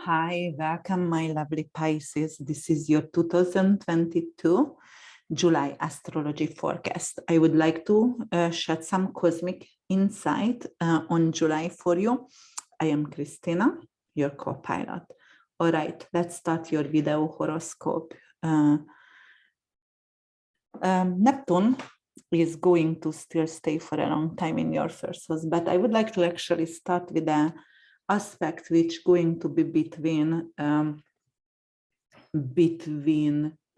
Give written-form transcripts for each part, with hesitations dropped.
Hi, welcome, my lovely Pisces. This is your 2022 July astrology forecast. I would like to shed some cosmic insight on July for you. I am Christina, your co-pilot. All right, let's start your video horoscope. Neptune is going to still stay for a long time in your first house, but I would like to actually start with the aspect which going to be between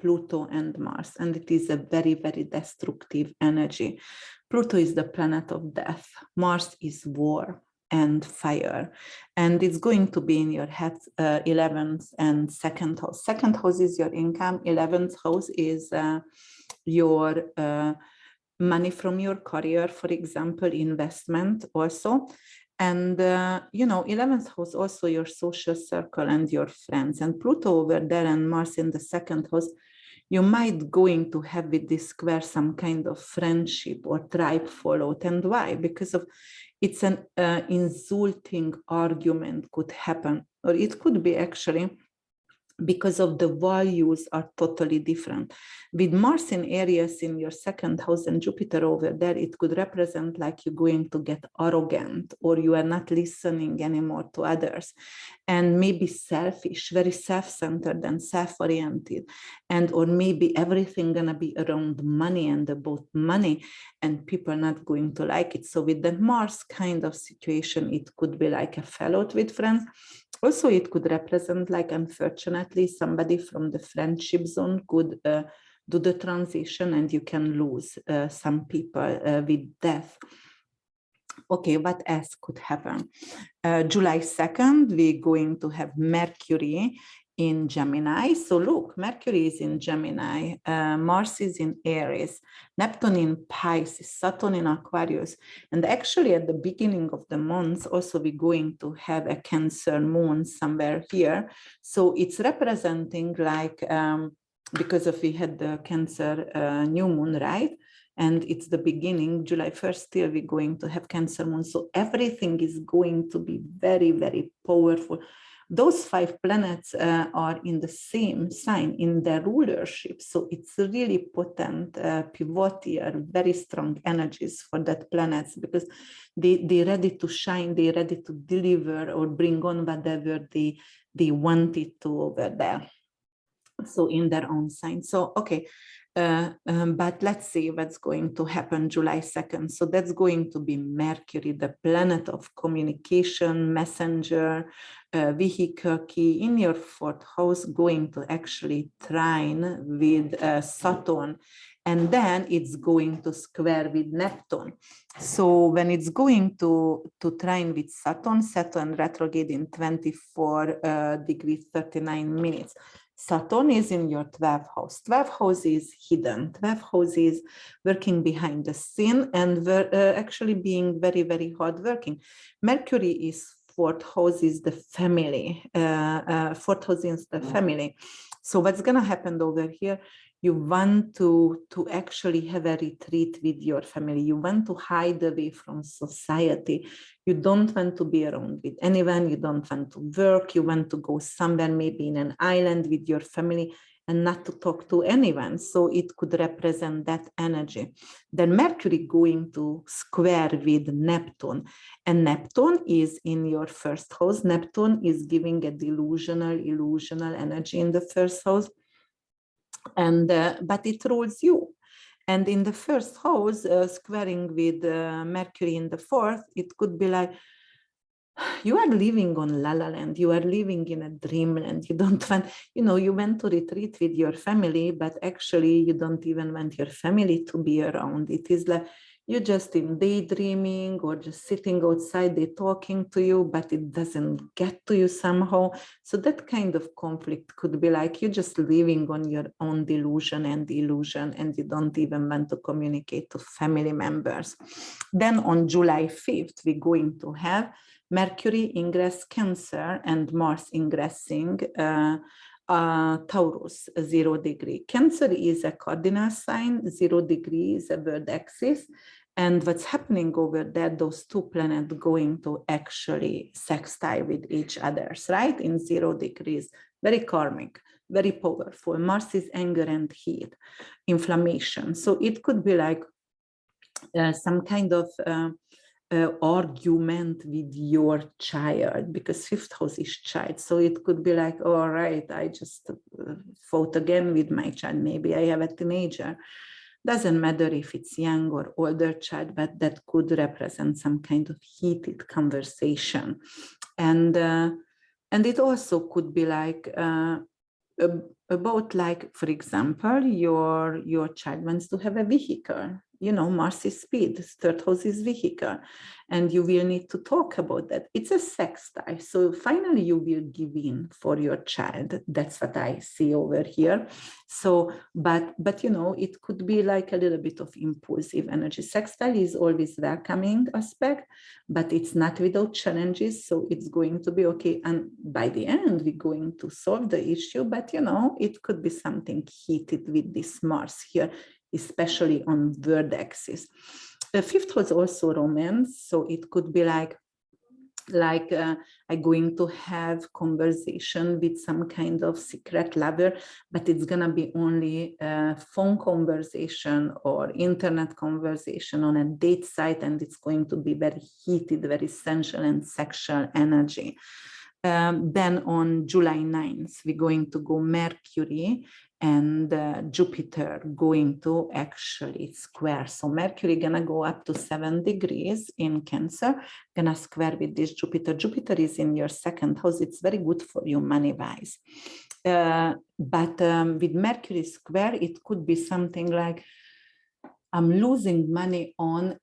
Pluto and Mars, and it is a very, very destructive energy. Pluto is the planet of death. Mars is war and fire, and it's going to be in your head 11th and second house. Second house is your income. 11th house is your money from your career, for example, investment also. And, 11th house, also your social circle and your friends. And Pluto over there and Mars in the second house, you might going to have with this square some kind of friendship or tribe fallout. And why? Because of it's an insulting argument could happen, or it could be actually because of the values are totally different. With Mars in Aries in your second house and Jupiter over there, it could represent like you're going to get arrogant, or you are not listening anymore to others, and maybe selfish, very self-centered and self-oriented, and or maybe everything gonna be around money and about money, and people not going to like it. So with the Mars kind of situation, it could be like a fallout with friends. Also, it could represent, like, unfortunately, somebody from the friendship zone could do the transition, and you can lose some people with death. Okay, what else could happen? July 2nd, we're going to have Mercury in Gemini. So look, Mercury is in Gemini, Mars is in Aries, Neptune in Pisces, Saturn in Aquarius. And actually at the beginning of the month, also we're going to have a Cancer moon somewhere here. So it's representing like, because of we had the Cancer new moon, right? And it's the beginning, July 1st, still we're going to have Cancer moon. So everything is going to be very, very powerful. Those 5 planets are in the same sign in their rulership. So it's really potent, pivotal, very strong energies for that planets, because they're ready to shine, they're ready to deliver or bring on whatever they wanted to over there. So in their own sign. So, okay. But let's see what's going to happen July 2nd. So that's going to be Mercury, the planet of communication, messenger, vehicle key in your 4th house, going to actually trine with Saturn. And then it's going to square with Neptune. So when it's going to trine with Saturn retrograde in 24 degrees 39 minutes. Saturn is in your 12th house. 12th house is hidden. 12th house is working behind the scene and actually being very, very hardworking. Mercury is 4th house is the family. 4th house is the family. So what's going to happen over here? You want to actually have a retreat with your family. You want to hide away from society. You don't want to be around with anyone. You don't want to work. You want to go somewhere, maybe in an island with your family, and not to talk to anyone. So it could represent that energy. Then Mercury going to square with Neptune. And Neptune is in your 1st house. Neptune is giving a illusional energy in the 1st house. And but it rules you. And in the 1st house, squaring with Mercury in the 4th, it could be like, you are living on La La Land, you are living in a dreamland. You don't want, you went to retreat with your family, but actually you don't even want your family to be around. It is like you're just in daydreaming or just sitting outside, they're talking to you, but it doesn't get to you somehow. So that kind of conflict could be like you're just living on your own delusion and illusion, and you don't even want to communicate to family members. Then on July 5th, we're going to have Mercury ingress Cancer and Mars ingressing Taurus, 0 degree. Cancer is a cardinal sign, 0 degree is a world axis, And what's happening over there, those two planets going to actually sextile with each other, right? In 0 degrees, very karmic, very powerful. Mars is anger and heat, inflammation. So it could be like some kind of argument with your child, because fifth house is child. So it could be like, all right, I just fought again with my child. Maybe I have a teenager. Doesn't matter if it's young or older child, but that could represent some kind of heated conversation. And it also could be like about, like, for example, your child wants to have a vehicle. You know, Mars is speed, third house is vehicle, and you will need to talk about that. It's a sextile. So finally you will give in for your child. That's what I see over here. So, but you know, it could be like a little bit of impulsive energy. Sextile is always welcoming aspect, but it's not without challenges. So it's going to be okay. And by the end, we're going to solve the issue, but you know, it could be something heated with this Mars here, especially on vertexes. The fifth was also romance, so it could be like I'm going to have conversation with some kind of secret lover, but it's gonna be only a phone conversation or internet conversation on a date site, and it's going to be very heated, very sensual and sexual energy. Then on July 9th, we're going to go Mercury and Jupiter going to actually square. So Mercury gonna go up to 7 degrees in Cancer, gonna square with this Jupiter. Jupiter is in your second house. It's very good for you money-wise. But with Mercury square, it could be something like, I'm losing money on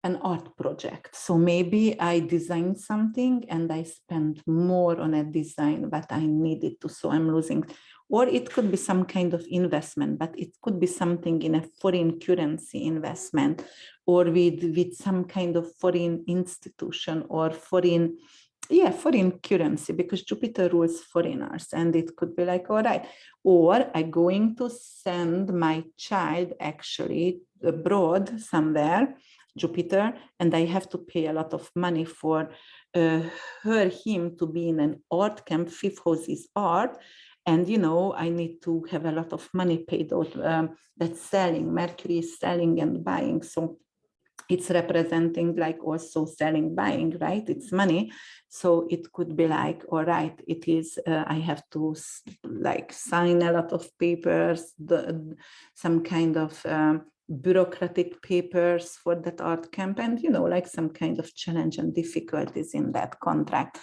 an art project. So maybe I designed something and I spent more on a design, but I needed to, so I'm losing. Or it could be some kind of investment, but it could be something in a foreign currency investment, or with some kind of foreign institution or foreign currency, because Jupiter rules foreigners, and it could be like, all right, or I'm going to send my child actually abroad somewhere, Jupiter, and I have to pay a lot of money for him to be in an art camp. Fifth house is art, and you know, I need to have a lot of money paid out. That's selling. Mercury is selling and buying, so it's representing like also selling, buying, right? It's money. So it could be like, all right, it is, I have to like sign a lot of papers, some kind of bureaucratic papers for that art camp, and you know, like some kind of challenge and difficulties in that contract.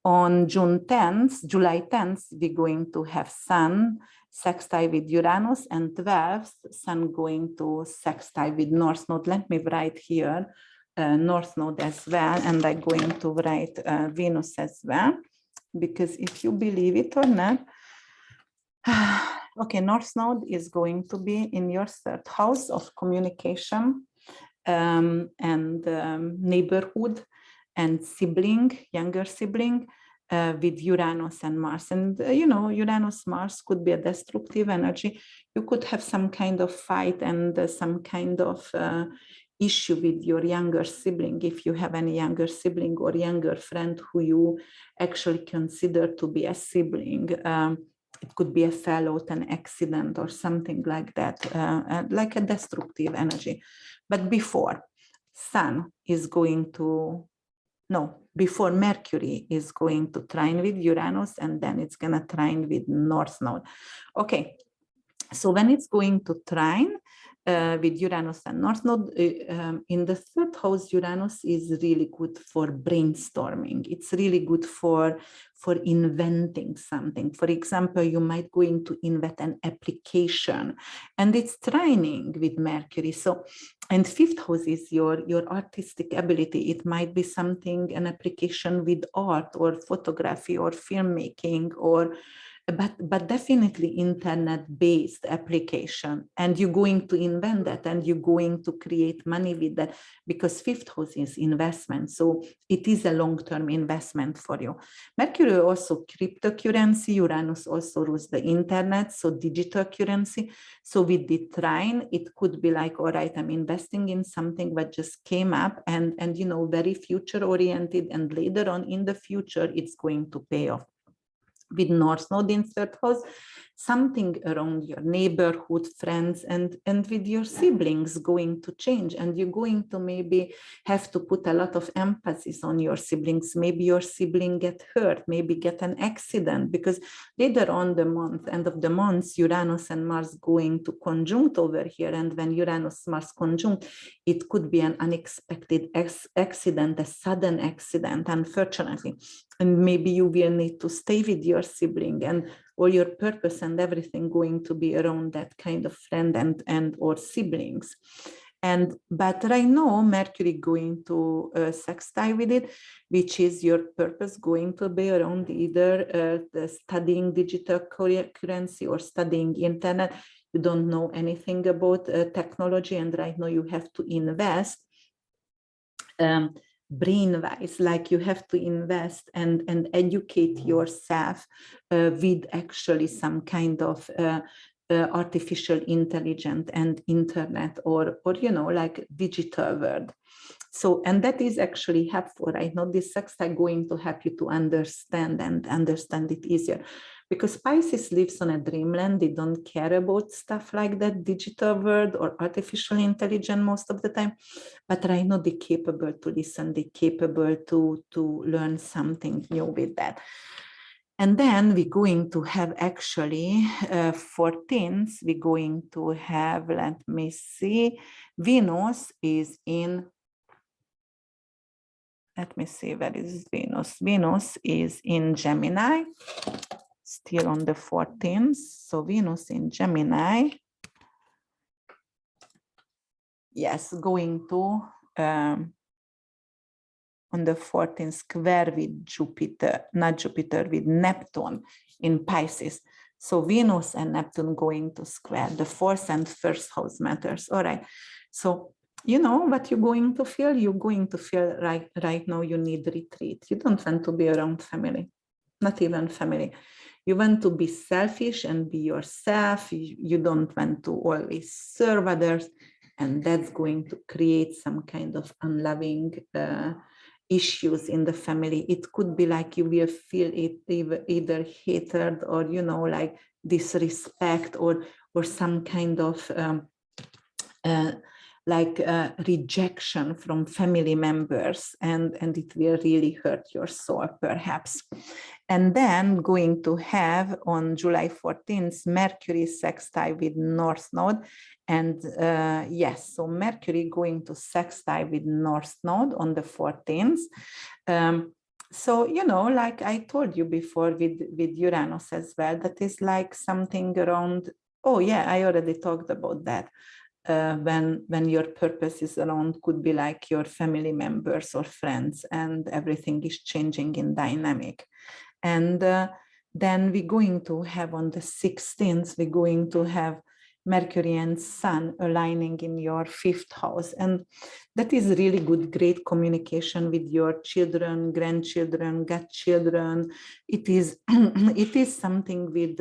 On July 10th, we're going to have Sun sextile with Uranus, and 12th, Sun going to sextile with North Node. Let me write here North Node as well, and I'm going to write Venus as well, because if you believe it or not, okay, North Node is going to be in your third house of communication and neighborhood and sibling, younger sibling, with Uranus and Mars. And you know, Uranus Mars could be a destructive energy. You could have some kind of fight and some kind of issue with your younger sibling, if you have any younger sibling or younger friend who you actually consider to be a sibling. It could be a fallout, an accident, or something like that, like a destructive energy. But before Sun is going to, before Mercury is going to trine with Uranus, and then it's going to trine with North Node. Okay, so when it's going to trine with Uranus and North Node, in the third house, Uranus is really good for brainstorming. It's really good for inventing something. For example, you might going to invent an application, and it's trining with Mercury. So, and fifth house is your artistic ability. It might be something, an application with art or photography or filmmaking or but definitely internet-based application, and you're going to invent that, and you're going to create money with that, because fifth house is investment, so it is a long-term investment for you. Mercury also cryptocurrency, Uranus also rules the internet, so digital currency. So with the trine, it could be like, all right, I'm investing in something that just came up, and you know, very future oriented, and later on in the future it's going to pay off. With North Node in third house, something around your neighborhood, friends, and with your siblings going to change, and you're going to maybe have to put a lot of emphasis on your siblings. Maybe your sibling get hurt, maybe get an accident, because later on the month, end of the month, Uranus and Mars going to conjunct over here, and when Uranus Mars conjunct, it could be an unexpected accident, a sudden accident, unfortunately. And maybe you will need to stay with your sibling, and all your purpose and everything going to be around that kind of friend and or siblings. But right now, Mercury going to sextile with it, which is your purpose going to be around either studying digital currency or studying internet. You don't know anything about technology, and right now you have to invest brain-wise, like you have to invest and educate yourself with actually some kind of artificial intelligence and internet, or you know, like digital world. So, and that is actually helpful, right? Now this sextile going to help you to understand it easier, because Pisces lives on a dreamland. They don't care about stuff like that, digital world or artificial intelligence most of the time. But right now they're capable to listen, they're capable to learn something new with that. And then we're going to have actually 14th, we're going to have, let me see, Venus is in, let me see, where is Venus? Venus is in Gemini, still on the 14th. So Venus in Gemini, yes, going to, on the 14th, square with Jupiter, not Jupiter, with Neptune in Pisces. So Venus and Neptune going to square. The fourth and first house matters. All right. So you know what you're going to feel? You're going to feel right now you need retreat. You don't want to be around family, not even family. You want to be selfish and be yourself. You don't want to always serve others. And that's going to create some kind of unloving issues in the family. It could be like you will feel it either hatred or, you know, like disrespect or some kind of rejection from family members, and it will really hurt your soul perhaps. And then going to have on July 14th, Mercury sextile with North Node. And yes, so Mercury going to sextile with North Node on the 14th. So, you know, like I told you before with Uranus as well, that is like something around, oh yeah, I already talked about that. When your purpose is around, could be like your family members or friends, and everything is changing in dynamic. And then we're going to have on the 16th, we're going to have Mercury and Sun aligning in your fifth house. And that is really good, great communication with your children, grandchildren, godchildren. It is, it is something with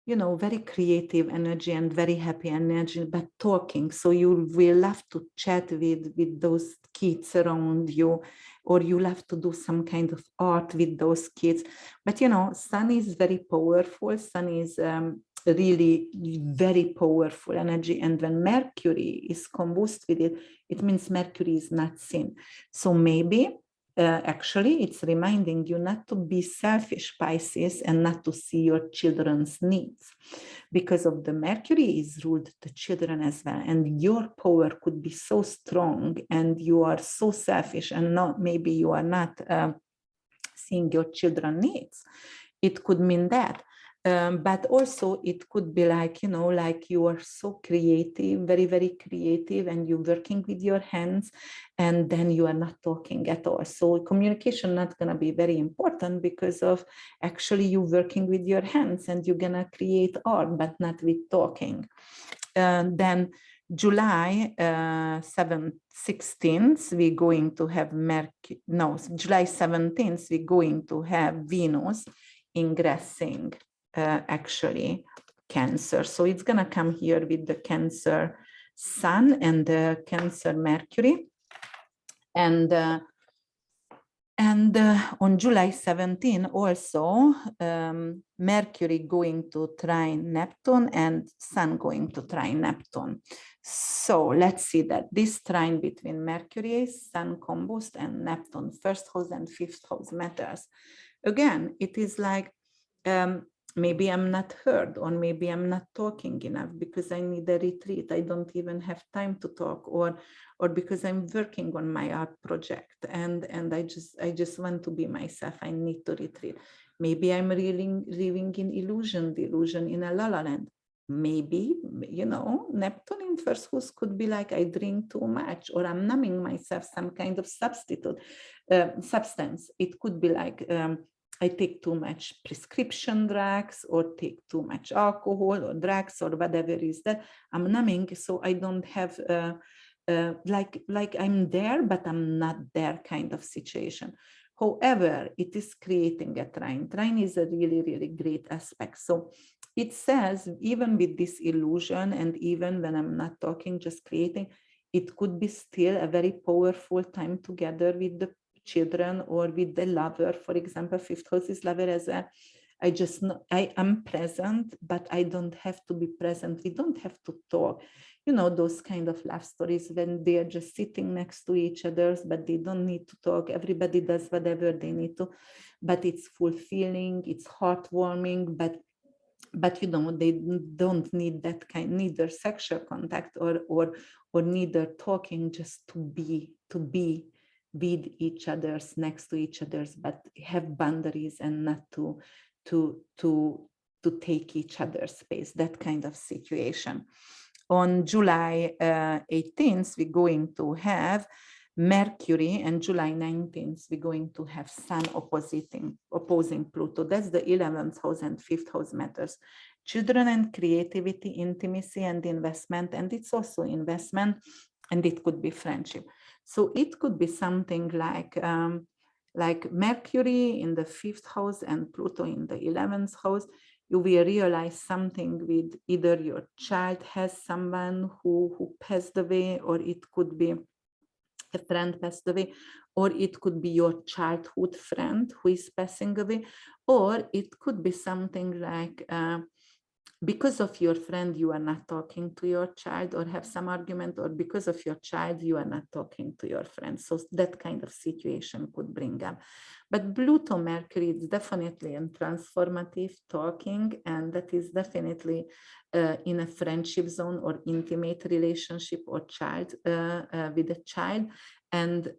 you know, very creative energy and very happy energy, but talking. So you will love to chat with those kids around you, or you love to do some kind of art with those kids. But, you know, Sun is very powerful. Sun is really very powerful energy. And when Mercury is combust with it, it means Mercury is not seen. So maybe actually, it's reminding you not to be selfish, Pisces, and not to see your children's needs, because of the Mercury is ruled the children as well, and your power could be so strong, and you are so selfish, and not maybe you are not seeing your children's needs. It could mean that. But also it could be like, like you are so creative, very, very creative, and you're working with your hands, and then you are not talking at all. So communication not going to be very important because of actually you working with your hands and you're going to create art, but not with talking. Then July 16th, we're going to have July 17th, we're going to have Venus ingressing actually Cancer. So it's going to come here with the Cancer Sun and the Cancer Mercury. And on July 17 also, Mercury going to trine Neptune and Sun going to trine Neptune. So let's see that this trine between Mercury, Sun combust, and Neptune, first house and fifth house matters. Again, it is like, maybe I'm not heard, or maybe I'm not talking enough because I need a retreat. I don't even have time to talk, or because I'm working on my art project and I just want to be myself. I need to retreat. Maybe I'm really living in illusion, delusion, in a la la land. Maybe, Neptune in first house could be like I drink too much, or I'm numbing myself some kind of substance. It could be like I take too much prescription drugs, or take too much alcohol or drugs, or whatever is that. I'm numbing, so I don't have like I'm there, but I'm not there kind of situation. However, it is creating a trine. Trine is a really, really great aspect. So it says, even with this illusion, and even when I'm not talking, just creating, it could be still a very powerful time together with the children or with the lover. For example, fifth house is lover as well. I just know I am present, but I don't have to be present. We don't have to talk. Those kind of love stories when they are just sitting next to each other, but they don't need to talk. Everybody does whatever they need to, but it's fulfilling, it's heartwarming, but they don't need that kind, neither sexual contact or neither talking, just to be with each other's, next to each other's, but have boundaries and not to take each other's space, that kind of situation. On July 18th, we're going to have Mercury, and July 19th, we're going to have Sun opposing Pluto. That's the 11th house and 5th house matters. Children and creativity, intimacy and investment, and it's also investment, and it could be friendship. So it could be something like Mercury in the 5th house and Pluto in the 11th house. You will realize something with either your child has someone who passed away, or it could be a friend passed away, or it could be your childhood friend who is passing away, or it could be something like because of your friend you are not talking to your child, or have some argument, or because of your child you are not talking to your friend. So that kind of situation could bring up. But Pluto Mercury is definitely in transformative talking, and that is definitely in a friendship zone or intimate relationship or child with a child. And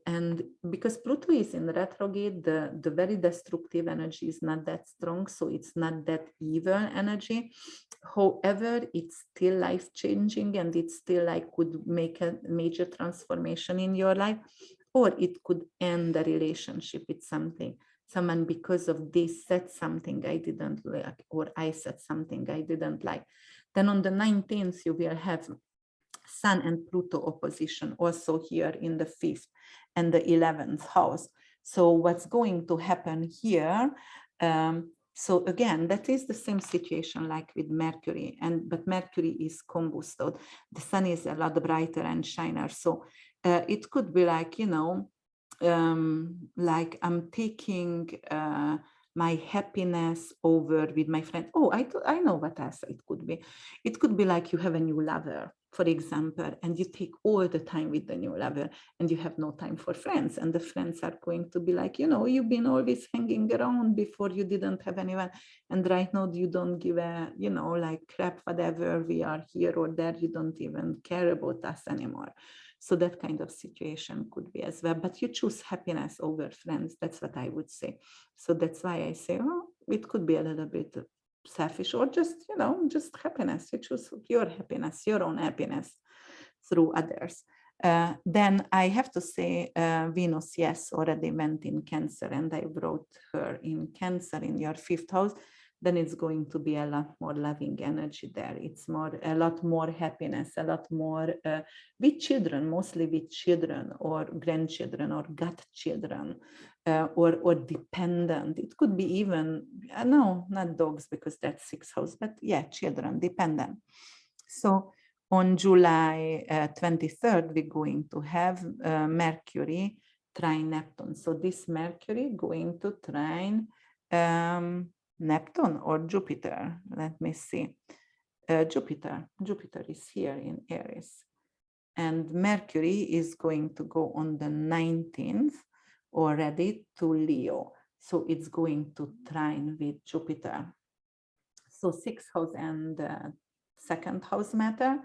because Pluto is in retrograde, the very destructive energy is not that strong, so it's not that evil energy. However, it's still life-changing, and it still could make a major transformation in your life, or it could end the relationship with someone because of they said something I didn't like, or I said something I didn't like. Then on the 19th, you will have Sun and Pluto opposition also here in the 5th and the 11th house. So what's going to happen here? So again, that is the same situation like with Mercury, but Mercury is combusted. The Sun is a lot brighter and shiner. So it could be like, like I'm taking my happiness over with my friend. Oh, I know what else it could be. It could be like you have a new lover, for example, and you take all the time with the new lover, and you have no time for friends, and the friends are going to be like, you've been always hanging around, before you didn't have anyone, and right now you don't give a, like crap, whatever, we are here or there, you don't even care about us anymore. So that kind of situation could be as well, but you choose happiness over friends. That's what I would say. So that's why I say, it could be a little bit selfish, or just, just happiness. You choose your happiness, your own happiness through others. Then I have to say Venus, yes, already went in Cancer, and I wrote her in Cancer in your 5th house. Then it's going to be a lot more loving energy there. It's a lot more happiness, a lot more with children, mostly with children or grandchildren or godchildren, or dependent. It could be even, no, not dogs, because that's 6th house, but yeah, children, dependent. So on July 23rd, we're going to have Mercury trine Neptune. So this Mercury going to trine Neptune or Jupiter. Let me see. Jupiter is here in Aries. And Mercury is going to go on the 19th already to Leo. So it's going to trine with Jupiter. So 6th house and 2nd house matter.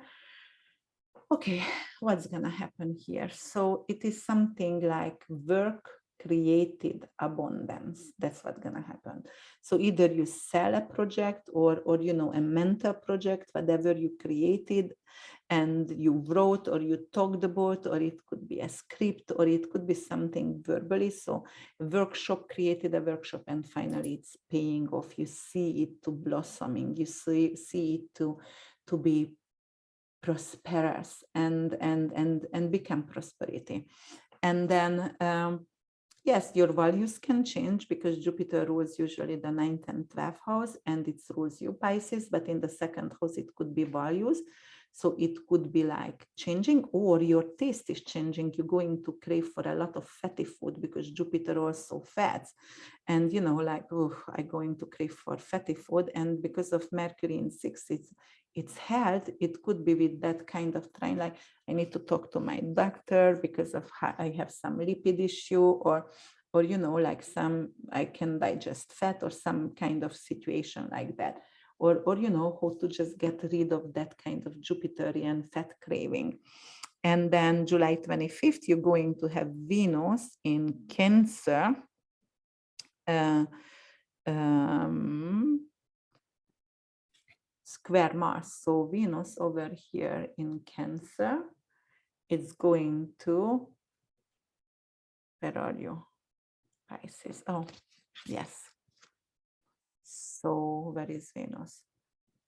Okay, what's gonna happen here? So it is something like work created abundance. That's what's gonna happen. So either you sell a project or a mental project, whatever you created and you wrote or you talked about, or it could be a script, or it could be something verbally. So a workshop created a workshop, and finally it's paying off. You see it to blossoming. You see it to be prosperous and become prosperity. And then yes, your values can change, because Jupiter rules usually the 9th and 12th house, and it rules you, Pisces, but in the 2nd house it could be values. So it could be like changing, or your taste is changing. You're going to crave for a lot of fatty food, because Jupiter also fats. And, like, oh, I'm going to crave for fatty food. And because of Mercury in 6th, it's health. It could be with that kind of trine, like I need to talk to my doctor because of I have some lipid issue, or like I can digest fat, or some kind of situation like that. Or how to just get rid of that kind of Jupiterian fat craving. And then July 25th, you're going to have Venus in Cancer. Square Mars. So Venus over here in Cancer, it's going to, where are you? Pisces. Oh, yes. So where is Venus?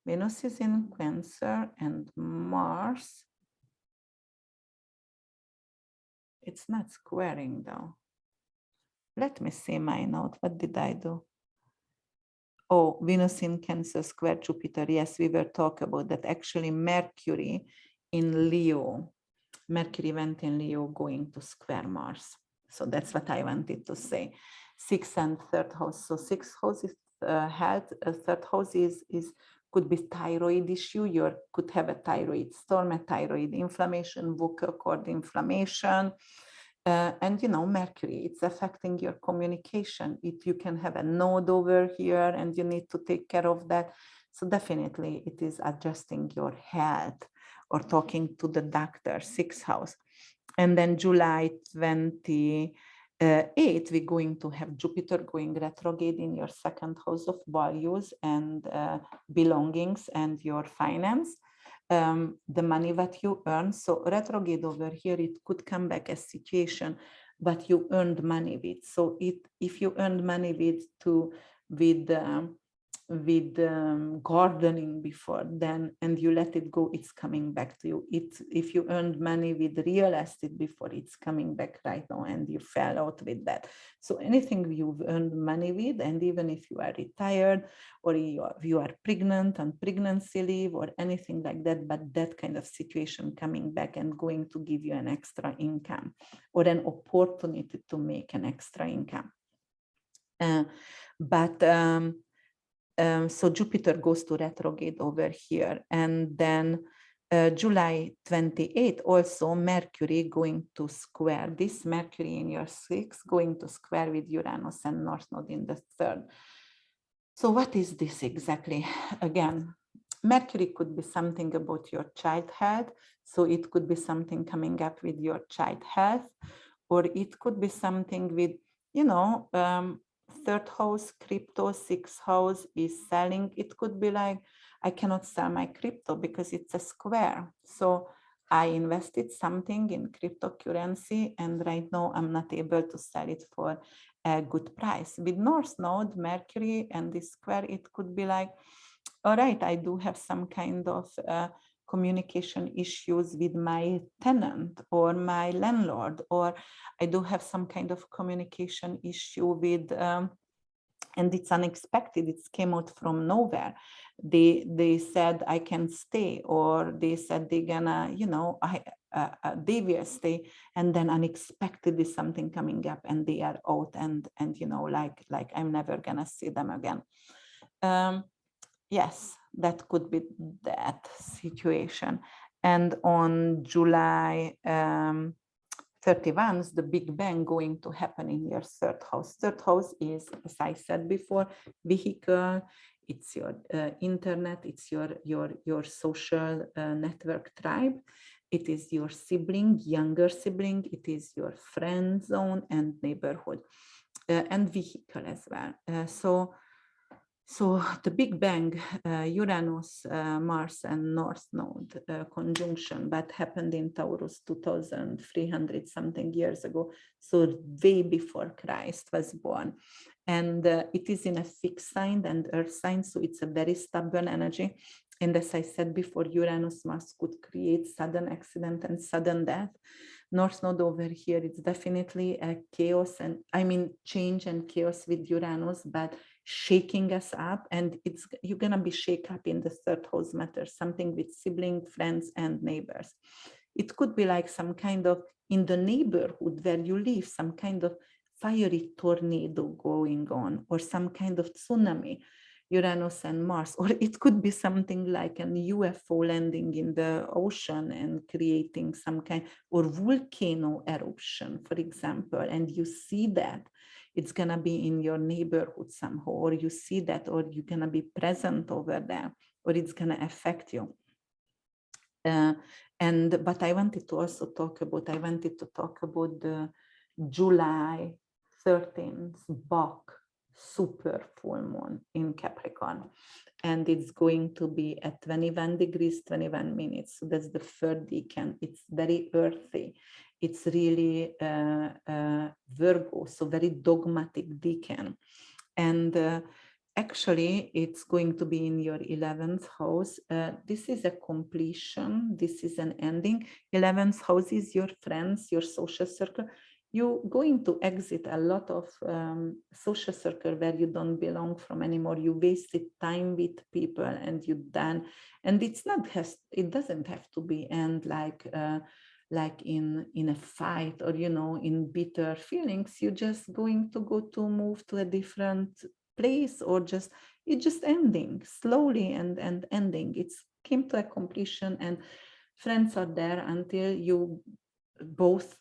Venus is in Cancer, and Mars, it's not squaring though. Let me see my note. What did I do? Oh, Venus in Cancer square Jupiter. Yes, we were talking about that. Actually, Mercury in Leo. Mercury went in Leo going to square Mars. So that's what I wanted to say. 6th and 3rd house. So 6th house is health. 3rd house is could be thyroid issue. You could have a thyroid storm, a thyroid inflammation, vocal cord inflammation. And Mercury, it's affecting your communication. You can have a node over here, and you need to take care of that. So definitely it is adjusting your health, or talking to the doctor, 6th house. And then July 28th, we're going to have Jupiter going retrograde in your 2nd house of values and belongings and your finance. The money that you earn. So retrograde over here, it could come back as situation, but you earned money with. So if you earned money with gardening before, then, and you let it go, it's coming back to you. If you earned money with real estate before, it's coming back right now, and you fell out with that. So anything you've earned money with, and even if you are retired, or you are pregnant on pregnancy leave, or anything like that, but that kind of situation coming back and going to give you an extra income, or an opportunity to make an extra income. So Jupiter goes to retrograde over here. And then July 28th, also Mercury going to square. This Mercury in your 6th going to square with Uranus and North Node in the 3rd. So what is this exactly? Again, Mercury could be something about your child health. So it could be something coming up with your child health, or it could be something with, third house crypto, sixth house is selling. It could be like, I cannot sell my crypto because it's a square. So I invested something in cryptocurrency and right now I'm not able to sell it for a good price. With North Node, Mercury and this square, it could be like, all right, I do have some kind of communication issues with my tenant or my landlord, or I do have some kind of communication issue with, and it's unexpected, it came out from nowhere. They said I can stay, or they said they're gonna, they will stay, and then unexpectedly something coming up and they are out, and like I'm never gonna see them again. Yes, that could be that situation. And on July 31, the Big Bang going to happen in your third house. Third house is, as I said before, vehicle. It's your internet. It's your social network tribe. It is your sibling, younger sibling. It is your friend zone and neighborhood, and vehicle as well. So the Big Bang, Uranus, Mars, and North Node conjunction that happened in Taurus 2,300 something years ago, so way before Christ was born. And it is in a fixed sign and earth sign, so it's a very stubborn energy. And as I said before, Uranus, Mars could create sudden accident and sudden death. North Node over here, it's definitely a chaos, and I mean change and chaos with Uranus, but shaking us up, and you're gonna be shaken up in the third house matter, something with sibling, friends, and neighbors. It could be like some kind of, in the neighborhood where you live, some kind of fiery tornado going on, or some kind of tsunami, Uranus and Mars, or it could be something like an UFO landing in the ocean and creating some kind, or volcano eruption, for example, and you see that. It's gonna be in your neighborhood somehow, or you see that, or you're gonna be present over there, or it's gonna affect you. But I wanted to also talk about the July 13th Bach super full moon in Capricorn. And it's going to be at 21 degrees, 21 minutes. So that's the third decan. It's very earthy. It's really Virgo, so very dogmatic decan. And actually, it's going to be in your 11th house. This is a completion. This is an ending. 11th house is your friends, your social circle. You're going to exit a lot of social circle where you don't belong from anymore. You wasted time with people and you done. And it doesn't have to be end like in a fight or in bitter feelings. You're just going to move to a different place, or it's just ending slowly and ending. It's came to a completion, and friends are there until you both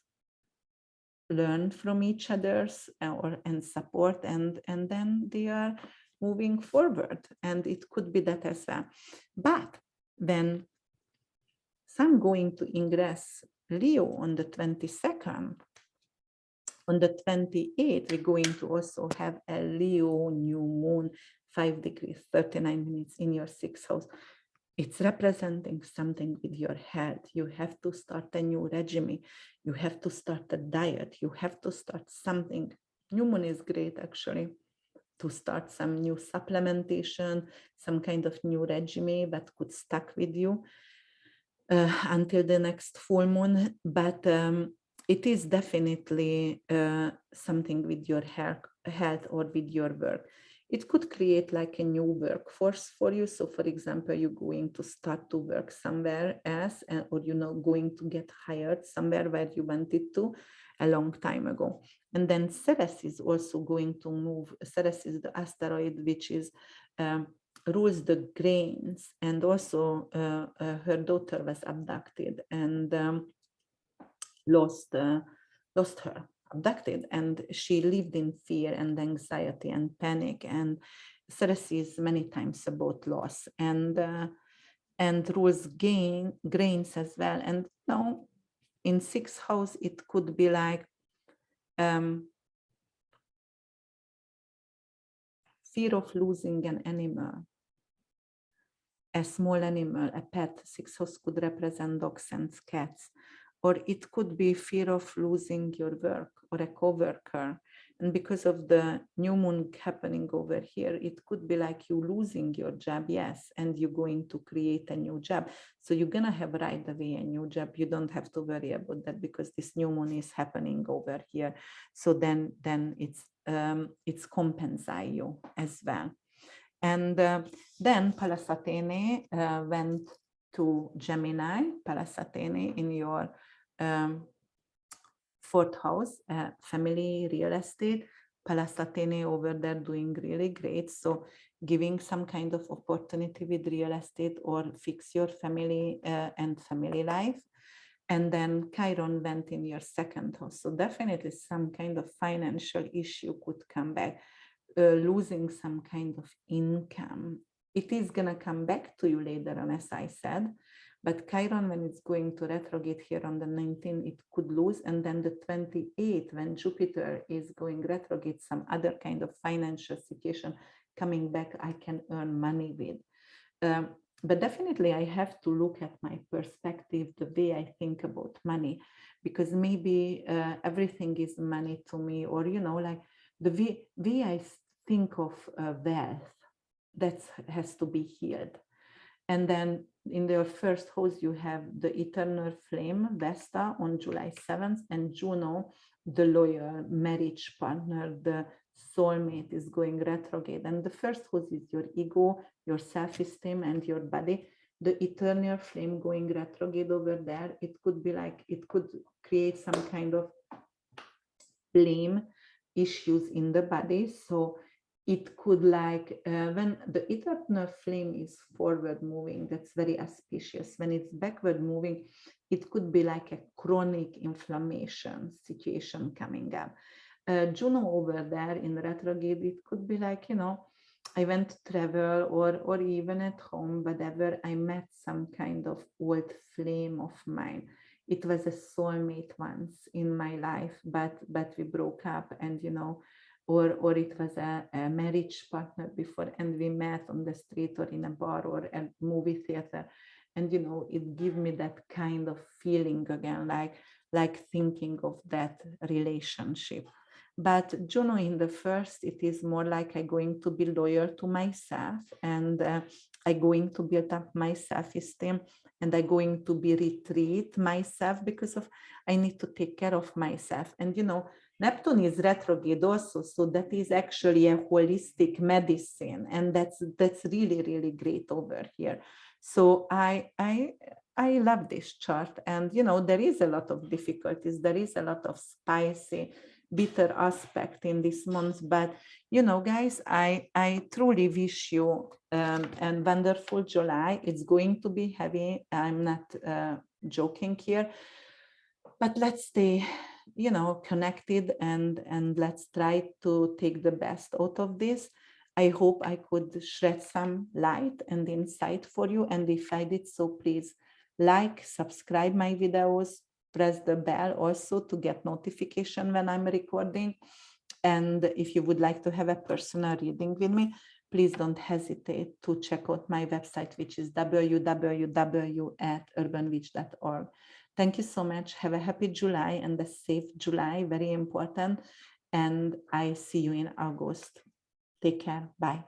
learn from each other's and support, and then they are moving forward. And it could be that as well. But then Sun going to ingress Leo on the 22nd. On the 28th, we're going to also have a Leo new moon, 5 degrees, 39 minutes in your sixth house. It's representing something with your health. You have to start a new regime. You have to start a diet. You have to start something. New moon is great, actually, to start some new supplementation, some kind of new regime that could stuck with you until the next full moon. But it is definitely something with your health or with your work. It could create like a new workforce for you. So for example, you're going to start to work somewhere else, or going to get hired somewhere where you wanted to a long time ago. And then Ceres is also going to move. Ceres is the asteroid which is rules the grains, and also her daughter was abducted and lost her, abducted, and she lived in fear and anxiety and panic. And Ceres is many times about loss, and rules grains as well. And now in sixth house, it could be like fear of losing an animal, a small animal, a pet. 6th house could represent dogs and cats. Or it could be fear of losing your work or a coworker. And because of the new moon happening over here, it could be like you losing your job, yes, and you're going to create a new job. So you're gonna have right away a new job. You don't have to worry about that because this new moon is happening over here. So then it's compensate you as well. And then Pallas Athene went to Gemini, Pallas Athene in your 4th house, family, real estate. Pallas Athene over there doing really great. So giving some kind of opportunity with real estate or fix your family and family life. And then Chiron went in your 2nd house. So definitely some kind of financial issue could come back. Losing some kind of income. It is going to come back to you later on, as I said. But Chiron, when it's going to retrograde here on the 19th, it could lose. And then the 28th, when Jupiter is going retrograde, some other kind of financial situation coming back, I can earn money with. But definitely I have to look at my perspective, the way I think about money, because maybe everything is money to me, or, you know, like the way I think of wealth, that has to be healed. And then in your 1st house, you have the eternal flame, Vesta, on July 7th, and Juno, the loyal marriage partner, the soulmate, is going retrograde. And the 1st house is your ego, your self-esteem, and your body. The eternal flame going retrograde over there, it could be like, it could create some kind of blame issues in the body. So it could like, when the eternal flame is forward moving, that's very auspicious. When it's backward moving, it could be like a chronic inflammation situation coming up. Juno over there in retrograde, it could be like, you know, I went to travel, or even at home, whatever, I met some kind of old flame of mine. It was a soulmate once in my life, but we broke up, and, you know, or it was a marriage partner before, and we met on the street or in a bar or a movie theater. And, you know, it gave me that kind of feeling again, like thinking of that relationship. But Juno in the 1st, it is more like I'm going to be loyal to myself, and I'm going to build up my self-esteem, and I'm going to be retreat myself because of I need to take care of myself. And, you know, Neptune is retrograde also, so that is actually a holistic medicine, and that's really, really great over here. So I love this chart, and, you know, there is a lot of difficulties, there is a lot of spicy, bitter aspect in this month, but, you know, guys, I truly wish you a wonderful July. It's going to be heavy. I'm not joking here, but let's stay, you know, connected, and let's try to take the best out of this. I hope I could shed some light and insight for you, and if I did so, please like, subscribe my videos, press the bell also to get notification when I'm recording. And if you would like to have a personal reading with me, please don't hesitate to check out my website, which is www.urbanwitch.org. Thank you so much. Have a happy July and a safe July, very important. And I see you in August. Take care. Bye.